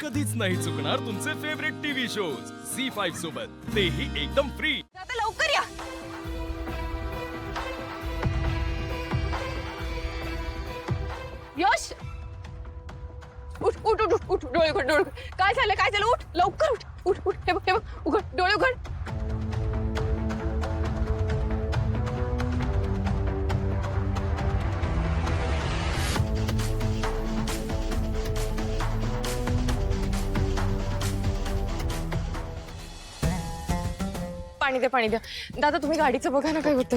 कधीच नाही चुकणार तुमचे फेवरेट टीव्ही शोज झी5 सोबत, तेही एकदम फ्री। आता लवकर या। यश उठ उठ उठ उठ डोळे उघड डोळे उघड। काय झालं उठ लवकर उठ उठ उठ हे बघ उघड डोळे उघड। पाणी द्या दादा, तुम्ही गाडीचं बघा ना काय होतं।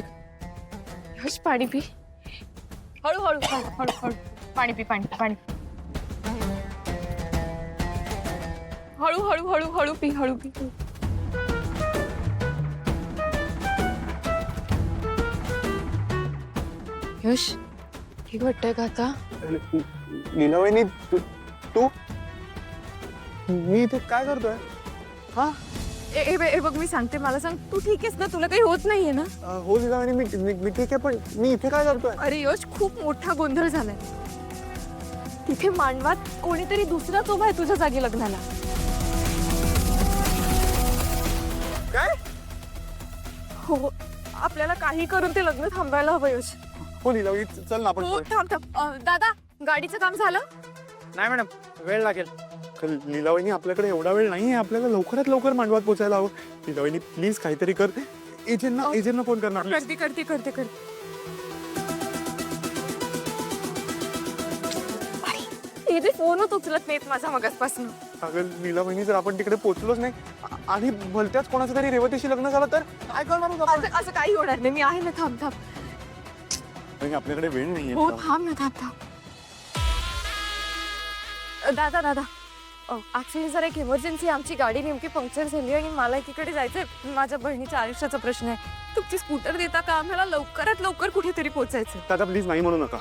यश पाणी पी, हळू हळू हळू हळू हळू पाणी पी पाणी हळू हळू हळू हळू पी हळू पी। यश ठीक वाटतंय का आता? लीलावहिनी तू मी इथे काय करतोय? हा ए बघ मी सांगते, मला सांग तू ठीक आहेस ना? तुला काही होत नाहीये ना? हो लीलावहिनी मी ठीक आहे, पण मी इथे काय करतोय? अरे यश खूप मोठा गोंधळ झालाय। तिथे मांडवात कोणीतरी दुसराच उभा आहे तुझ्या जागी लग्नाला। काय? हो, आपल्याला काही करून ते लग्न थांबायला हवं यश। हो लीलावहिनी चल ना आपण हो थांब दादा, गाडीचं काम झालं? नाही मॅडम, वेळ लागेल। लीलावहिनी आपल्याकडे एवढा वेळ नाहीये, आपल्याला लवकरात लवकर मांडवात पोहोचायला हवं। लीलावहिनी प्लीज काहीतरी कर, एजंटना फोन करणार। करते इथे फोनच उचलत नाहीत माझा मगासपासून। अगं लीलावहिनी, जर आपण तिकडे पोहोचलोच नाही आणि भलत्याच कोणाचं तरी रेवतीशी लग्न झालं तर काय करणार आपण? असं काही होणार नाही, मी आहे ना। थांब आपल्याकडे वेळ नाहीये। हो थांब ना थांब दादा ऍक्च्युली जरा एक इमर्जन्सी, आमची गाडी नेमकी पंक्चर झाली आणि मला एकीकडे जायचंय। माझ्या बहिणीच्या आयुष्याचा प्रश्न आहे, तुमची स्कूटर देता का? आम्हाला लवकरात लवकर कुठेतरी पोहोचायचं। दादा प्लीज नाही म्हणू नका।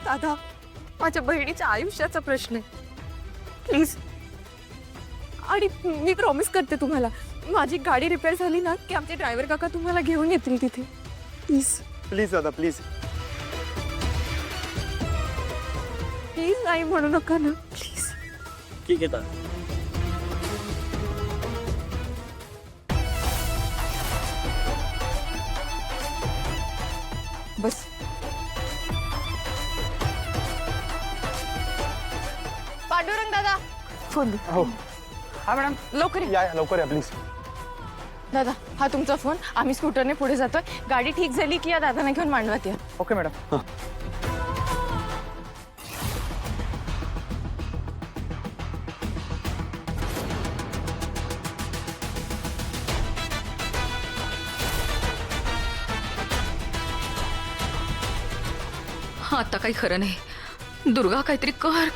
दादा, माझ्या बहिणीच्या आयुष्याचा प्रश्न आहे, प्लीज। आणि मी प्रॉमिस करते तुम्हाला, माझी गाडी रिपेअर झाली ना की आमचे ड्रायव्हर काका तुम्हाला घेऊन येतील तिथे। प्लीज दादा प्लीज नाही म्हणू नका ना, प्लीज। ठीक आहे दादा। बस पांडुरंग दादा फोन दे। हो हा मॅडम, लवकर या लवकर या प्लीज। दादा, हा तुमचा फोन। आम्ही स्कूटरने पुढे जातोय, गाडी ठीक झाली की या दादांना घेऊन मांडवात या। Okay madam. आता काही खरं नाही। दुर्गा, काहीतरी कर।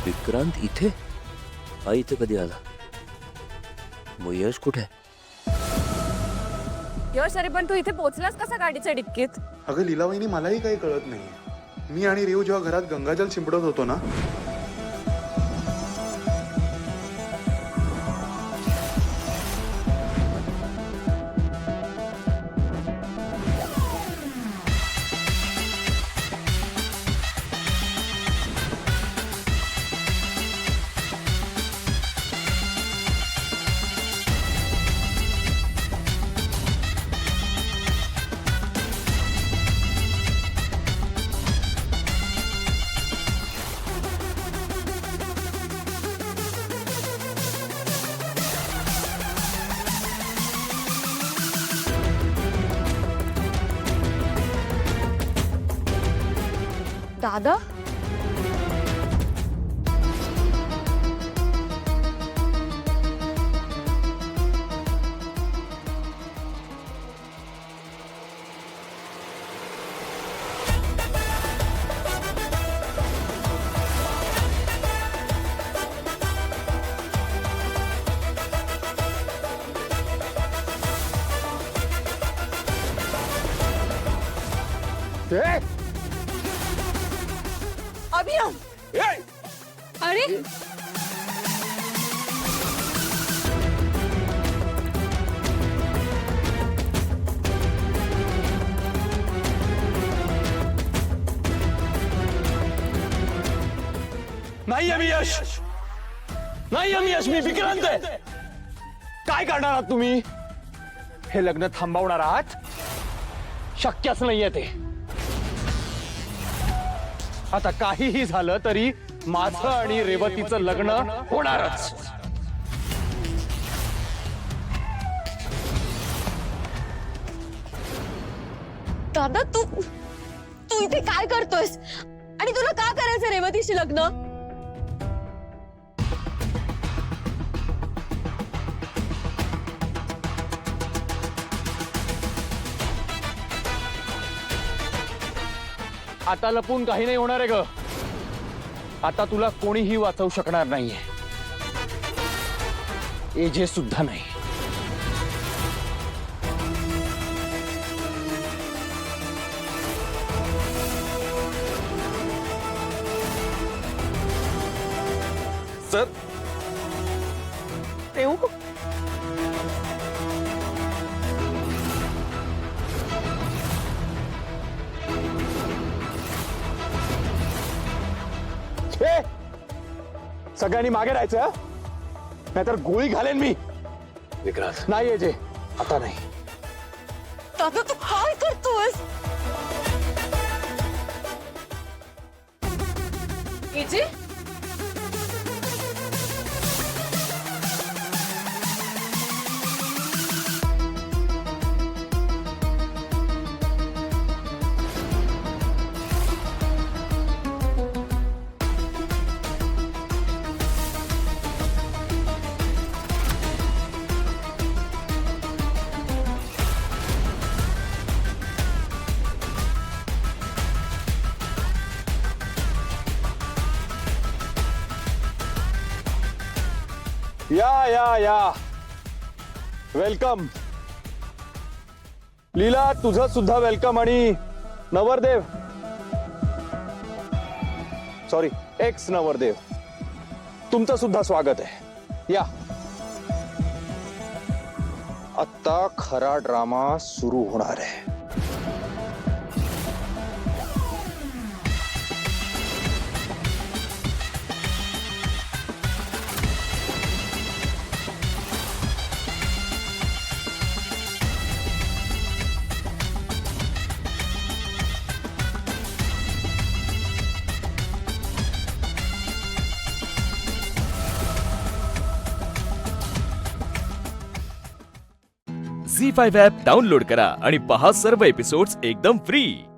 विक्रांत इथे? हा इथे कधी आला? मग यश कुठे? यश, अरे पण तू इथे पोहोचलास कसा गाडीच्या डिक्कीत? अगं लीलावहिनी, मलाही काही कळत नाहीये। मी आणि रेव जेव्हा घरात गंगाजल शिंपडत होतो ना, दादा, अभिनव अरे नाही आम्ही यश, नाही आम्ही यश, मी विक्रांत आहे. काय करणार आहात तुम्ही? हे लग्न थांबवणार आहात? शक्यच नाहीये ते. आता काहीही झालं तरी माझं आणि रेवतीचं लग्न होणारच. दादा तू तू इथे काय करतोयस आणि तुला का करायचं रेवतीशी लग्न? आता लपून काही नाही होणार आहे ग. आता तुला कोणीही वाचवू शकणार नाहीये, एजे सुद्धा नाही. सर येऊ? सगळ्यांनी मागे राहायचं, नाहीतर गोळी घालेन मी. विक्रांत, नाही एजे, आता नाही. दादा तू काय करतोयस? एजे या वेलकम. लीला, तुझं सुद्धा वेलकम. आणि नवरदेव, सॉरी एक्स नवरदेव, तुमचं सुद्धा स्वागत आहे. या. आता खरा ड्रामा सुरू होणार आहे. झी5 ॲप डाउनलोड करा आणि पहा सर्व एपिसोड्स एकदम फ्री.